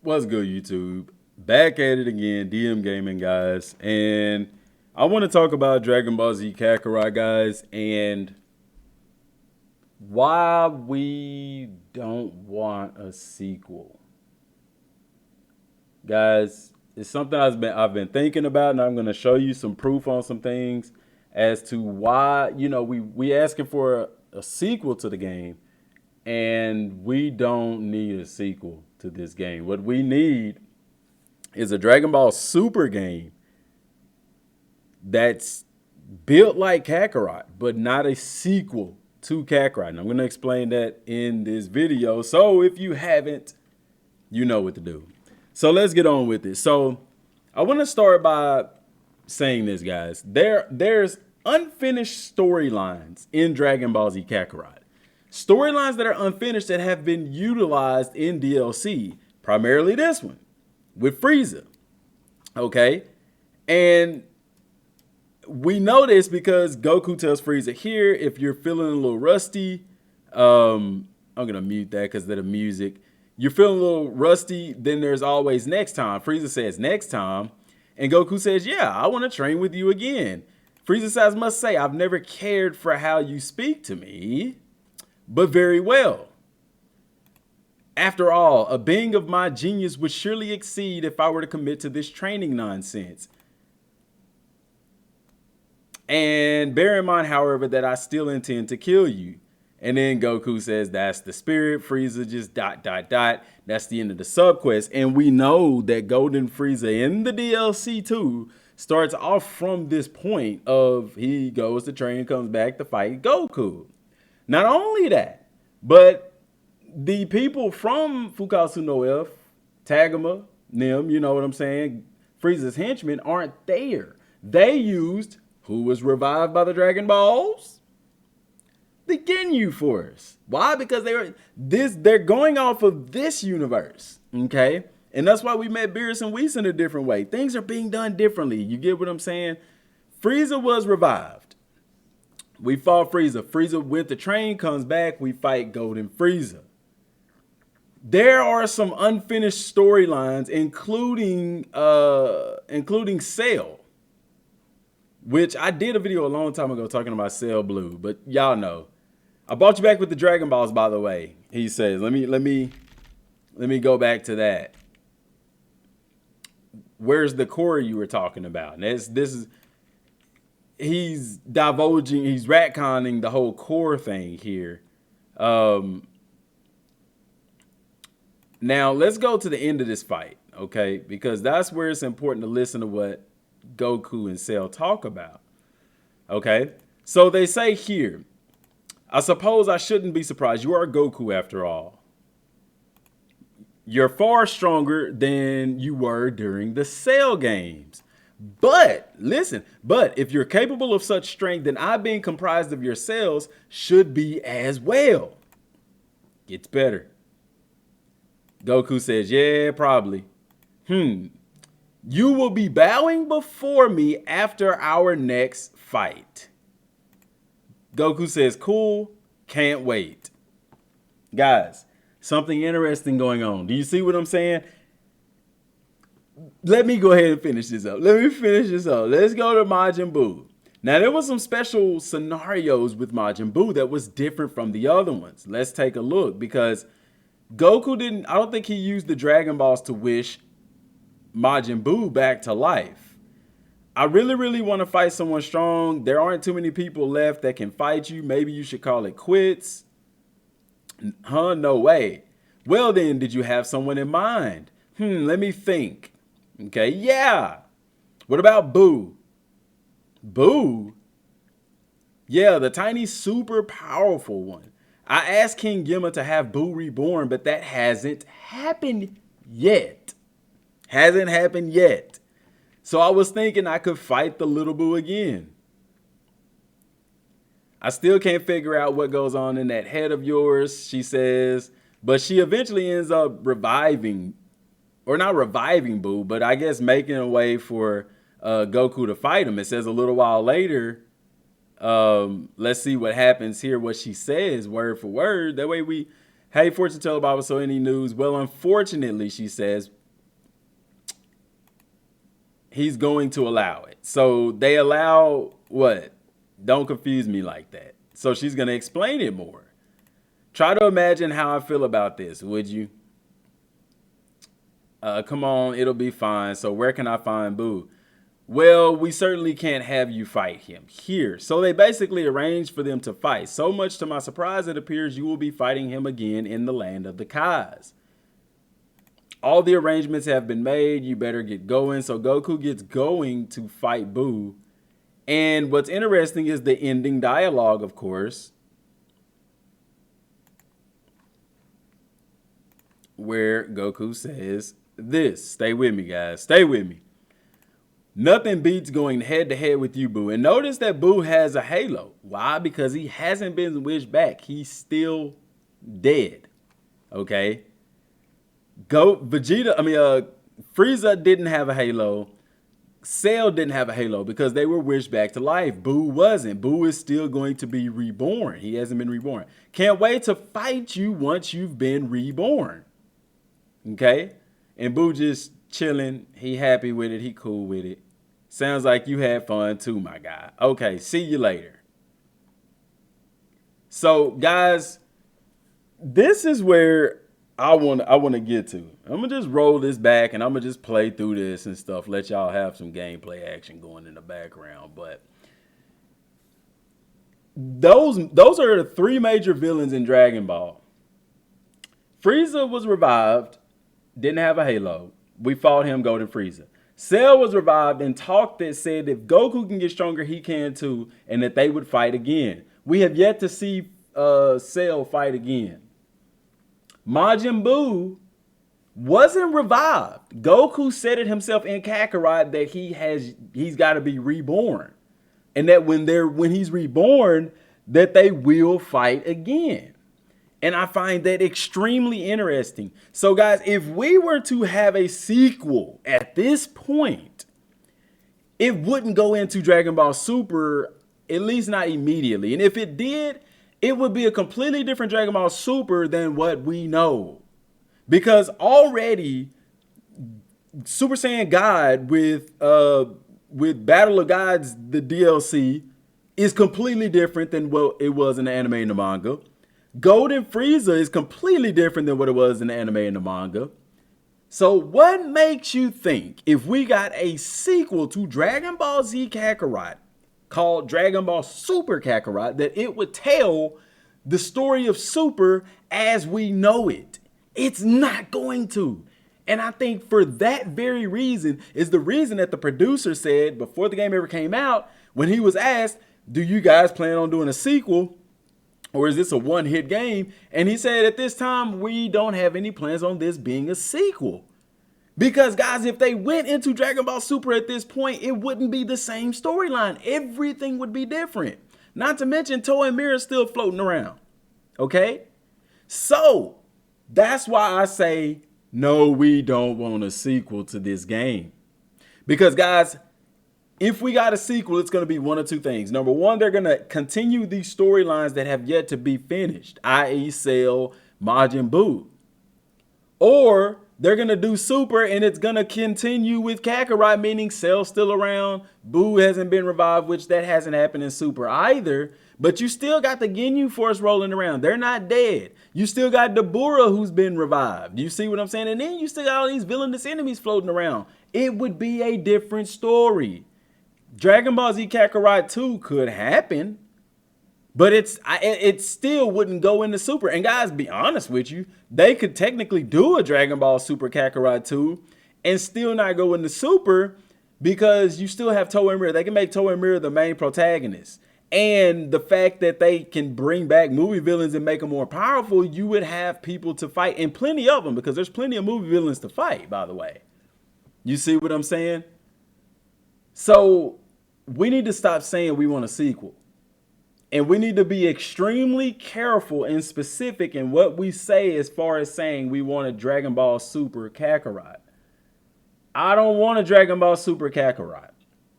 What's good, YouTube? Back at it again, Dmgaming, guys. And I want to talk about Dragon Ball Z Kakarot, guys, and why we don't want a sequel. Guys, it's something I've been thinking about, and I'm going to show you some proof on some things as to why, we asking for a sequel to the game, and we don't need a sequel to this game. What we need is a Dragon Ball Super game that's built like Kakarot, but not a sequel to Kakarot. And I'm going to explain that in this video. So if you haven't, you know what to do. So let's get on with it. So I want to start by saying this, guys. There's unfinished storylines in Dragon Ball Z Kakarot. Storylines that are unfinished that have been utilized in DLC, primarily this one with Frieza. Okay. And we know this because Goku tells Frieza here, if you're feeling a little rusty, I'm going to mute that because of the music. You're feeling a little rusty, then there's always next time. Frieza says next time. And Goku says, yeah, I want to train with you again. Frieza says, must say, I've never cared for how you speak to me, but very well. After all, a being of my genius would surely exceed if I were to commit to this training nonsense. And bear in mind, however, that I still intend to kill you. And then Goku says, that's the spirit. Frieza just ... That's the end of the subquest. And we know that Golden Frieza in the DLC too starts off from this point of he goes to train, comes back to fight Goku. Not only that, but the people from Fukasu no F, Tagoma, Nim, you know what I'm saying, Frieza's henchmen aren't there. They used, who was revived by the Dragon Balls? The Ginyu Force. Why? Because they're going off of this universe, okay? And that's why we met Beerus and Whis in a different way. Things are being done differently. You get what I'm saying? Frieza was revived. We fought Frieza. Frieza went to train, comes back. We fight Golden Frieza. There are some unfinished storylines, including Cell, which I did a video a long time ago talking about Cell Blue, but y'all know. I brought you back with the Dragon Balls, by the way. He says, let me go back to that. Where's the core you were talking about? And he's divulging, he's retconning the whole core thing here. Now let's go to the end of this fight, okay? Because that's where it's important to listen to what Goku and Cell talk about. Okay, so they say here, I suppose I shouldn't be surprised. You are Goku after all. You're far stronger than you were during the Cell games. But listen, if you're capable of such strength, then I being comprised of your cells should be as well. Gets better. Goku says, yeah, probably. You will be bowing before me after our next fight. Goku says, cool, can't wait. Guys, something interesting going on. Do you see what I'm saying? Let me go ahead and finish this up. Let's go to Majin Buu. Now, there was some special scenarios with Majin Buu that was different from the other ones. Let's take a look, because Goku I don't think he used the Dragon Balls to wish Majin Buu back to life. I really want to fight someone strong. There aren't too many people left that can fight you. Maybe you should call it quits. Huh? No way. Well then, did you have someone in mind? Let me think. Okay, yeah. What about Buu? Buu? Yeah, the tiny super powerful one. I asked King Gimma to have Buu reborn, but that hasn't happened yet. Hasn't happened yet. So I was thinking I could fight the little Buu again. I still can't figure out what goes on in that head of yours, she says. But she eventually ends up reviving, or not reviving Buu, but I guess making a way for Goku to fight him. It says a little while later, let's see what happens here, what she says word for word. That way we Hey, fortune teller Baba, so any news? Well, unfortunately, she says, he's going to allow it. So they allow what? Don't confuse me like that. So she's going to explain it more. Try to imagine how I feel about this, would you? Come on, it'll be fine. So where can I find Boo? Well, we certainly can't have you fight him here. So they basically arranged for them to fight. So much to my surprise, it appears you will be fighting him again in the land of the Kais. All the arrangements have been made. You better get going. So Goku gets going to fight Boo. And what's interesting is the ending dialogue, of course, where Goku says this. Stay with me, guys. Stay with me. Nothing beats going head to head with you, Boo. And notice that Boo has a halo. Why? Because he hasn't been wished back. He's still dead. Okay. Frieza didn't have a halo. Cell didn't have a halo because they were wished back to life. Boo wasn't. Boo is still going to be reborn. He hasn't been reborn. Can't wait to fight you once you've been reborn. Okay. And Boo just chilling. He happy with it. He cool with it. Sounds like you had fun too, my guy. Okay, see you later. So, guys, this is where I want to get to. I'm gonna just roll this back and I'm gonna just play through this and stuff. Let y'all have some gameplay action going in the background. But those are the three major villains in Dragon Ball. Frieza was revived, didn't have a halo. We fought him, Golden Frieza. Cell was revived and talk that said if Goku can get stronger, he can too, and that they would fight again. We have yet to see Cell fight again. Majin Buu wasn't revived. Goku said it himself in Kakarot that he's got to be reborn, and that when he's reborn, that they will fight again. And I find that extremely interesting. So, guys, if we were to have a sequel at this point, it wouldn't go into Dragon Ball Super, at least not immediately. And if it did, it would be a completely different Dragon Ball Super than what we know. Because already, Super Saiyan God with Battle of Gods, the DLC, is completely different than what it was in the anime and the manga. Golden Frieza is completely different than what it was in the anime and the manga. So what makes you think if we got a sequel to Dragon Ball Z Kakarot called Dragon Ball Super Kakarot that it would tell the story of Super as we know it? It's not going to. And I think for that very reason is the reason that the producer said before the game ever came out, when he was asked, do you guys plan on doing a sequel? Or is this a one-hit game? And he said, at this time, we don't have any plans on this being a sequel. Because, guys, if they went into Dragon Ball Super at this point, it wouldn't be the same storyline. Everything would be different. Not to mention, Toei and Mira still floating around. Okay? So, that's why I say, no, we don't want a sequel to this game. Because, guys, if we got a sequel, it's going to be one of two things. Number one, they're going to continue these storylines that have yet to be finished, i.e. Cell, Majin Buu. Or they're going to do Super and it's going to continue with Kakarot, meaning Cell's still around. Buu hasn't been revived, which that hasn't happened in Super either. But you still got the Ginyu Force rolling around. They're not dead. You still got Dabura who's been revived. You see what I'm saying? And then you still got all these villainous enemies floating around. It would be a different story. Dragon Ball Z Kakarot 2 could happen, but it still wouldn't go into Super. And guys, be honest with you, they could technically do a Dragon Ball Super Kakarot 2 and still not go into Super because you still have Toei and Mira. They can make Toei and Mira the main protagonist. And the fact that they can bring back movie villains and make them more powerful, you would have people to fight, and plenty of them, because there's plenty of movie villains to fight, by the way. You see what I'm saying? So we need to stop saying we want a sequel. And we need to be extremely careful and specific in what we say as far as saying we want a Dragon Ball Super Kakarot. I don't want a Dragon Ball Super Kakarot.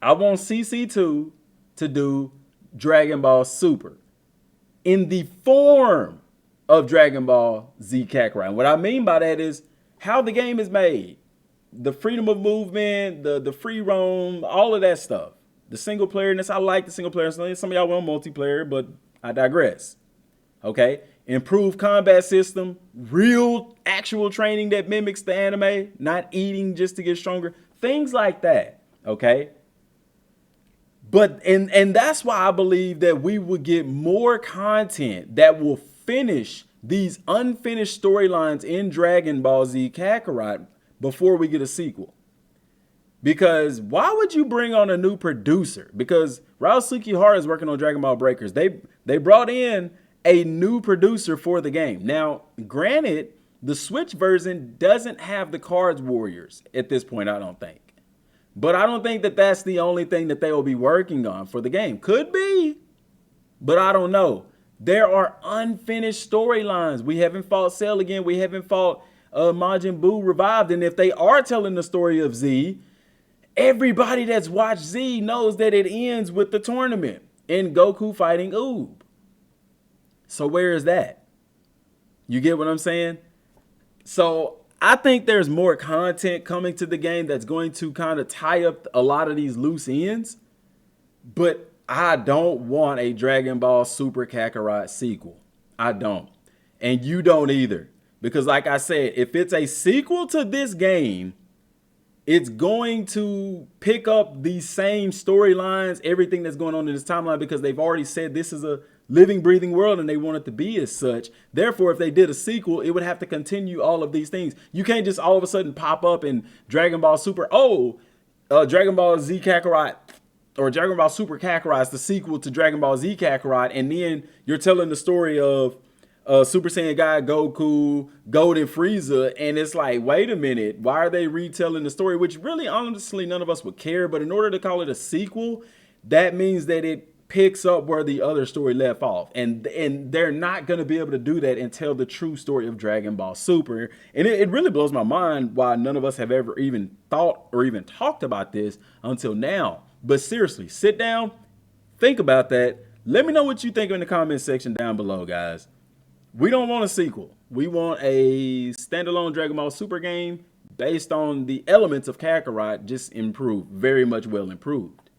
I want CC2 to do Dragon Ball Super in the form of Dragon Ball Z Kakarot. And what I mean by that is how the game is made. The freedom of movement, the free roam, all of that stuff. The single playerness, I like the single player. Some of y'all want multiplayer, but I digress. Okay? Improved combat system, real actual training that mimics the anime, not eating just to get stronger. Things like that. Okay? But and that's why I believe that we will get more content that will finish these unfinished storylines in Dragon Ball Z Kakarot before we get a sequel. Because why would you bring on a new producer? Because Ryosuke Hara is working on Dragon Ball Breakers. They brought in a new producer for the game. Now, granted, the Switch version doesn't have the Cards Warriors at this point, I don't think. But I don't think that that's the only thing that they will be working on for the game. Could be, but I don't know. There are unfinished storylines. We haven't fought Cell again. We haven't fought Majin Buu revived. And if they are telling the story of Z, everybody that's watched Z knows that it ends with the tournament and Goku fighting Oob. So where is that? You get what I'm saying? So I think there's more content coming to the game that's going to kind of tie up a lot of these loose ends. But I don't want a Dragon Ball Super Kakarot sequel. I don't. And you don't either. Because like I said, if it's a sequel to this game, it's going to pick up these same storylines, everything that's going on in this timeline, because they've already said this is a living, breathing world and they want it to be as such. Therefore, if they did a sequel, it would have to continue all of these things. You can't just all of a sudden pop up in Dragon Ball Super, Dragon Ball Z Kakarot or Dragon Ball Super Kakarot is the sequel to Dragon Ball Z Kakarot, and then you're telling the story of Super Saiyan God, Goku, Golden Frieza, and it's like, wait a minute, why are they retelling the story? Which really, honestly, none of us would care, but in order to call it a sequel, that means that it picks up where the other story left off, and they're not going to be able to do that and tell the true story of Dragon Ball Super. And it really blows my mind why none of us have ever even thought or even talked about this until now. But seriously, sit down, think about that. Let me know what you think in the comment section down below, guys. We don't want a sequel. We want a standalone Dragon Ball Super game based on the elements of Kakarot, just improved, very much well improved.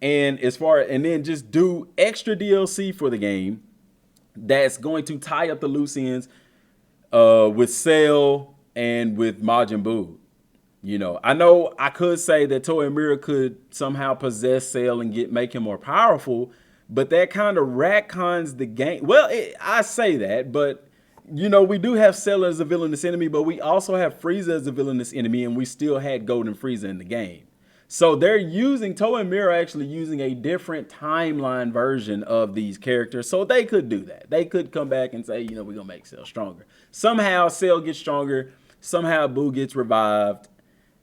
And then just do extra DLC for the game that's going to tie up the loose ends with Cell and with Majin Buu. You know I could say that Toei Mira could somehow possess Cell and make him more powerful, but that kind of retcons the game. Well, I say that, but we do have Cell as a villainous enemy, but we also have Frieza as a villainous enemy, and we still had Golden Frieza in the game. So Toei Mira actually using a different timeline version of these characters. So they could do that. They could come back and say, we're going to make Cell stronger. Somehow Cell gets stronger. Somehow Buu gets revived.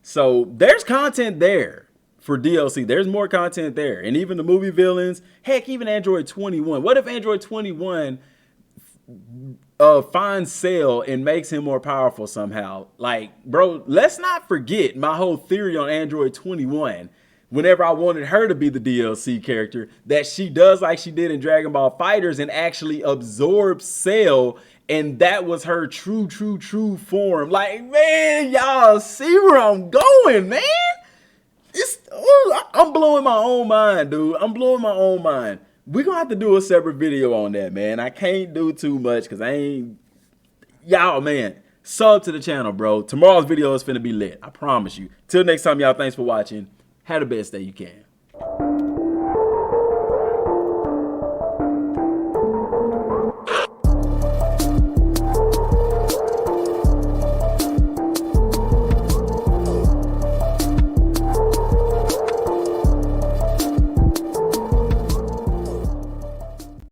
So there's content there for DLC. There's more content there. And even the movie villains, heck, even Android 21. What if Android 21 finds Cell and makes him more powerful somehow? Like, bro, let's not forget my whole theory on Android 21. Whenever I wanted her to be the DLC character, that she does like she did in Dragon Ball FighterZ and actually absorbs Cell, and that was her true form. Like, man, y'all see where I'm going, man? I'm blowing my own mind, dude. I'm blowing my own mind. We're going to have to do a separate video on that, man. I can't do too much because y'all, man, sub to the channel, bro. Tomorrow's video is finna be lit. I promise you. Till next time, y'all, thanks for watching. Have the best day you can.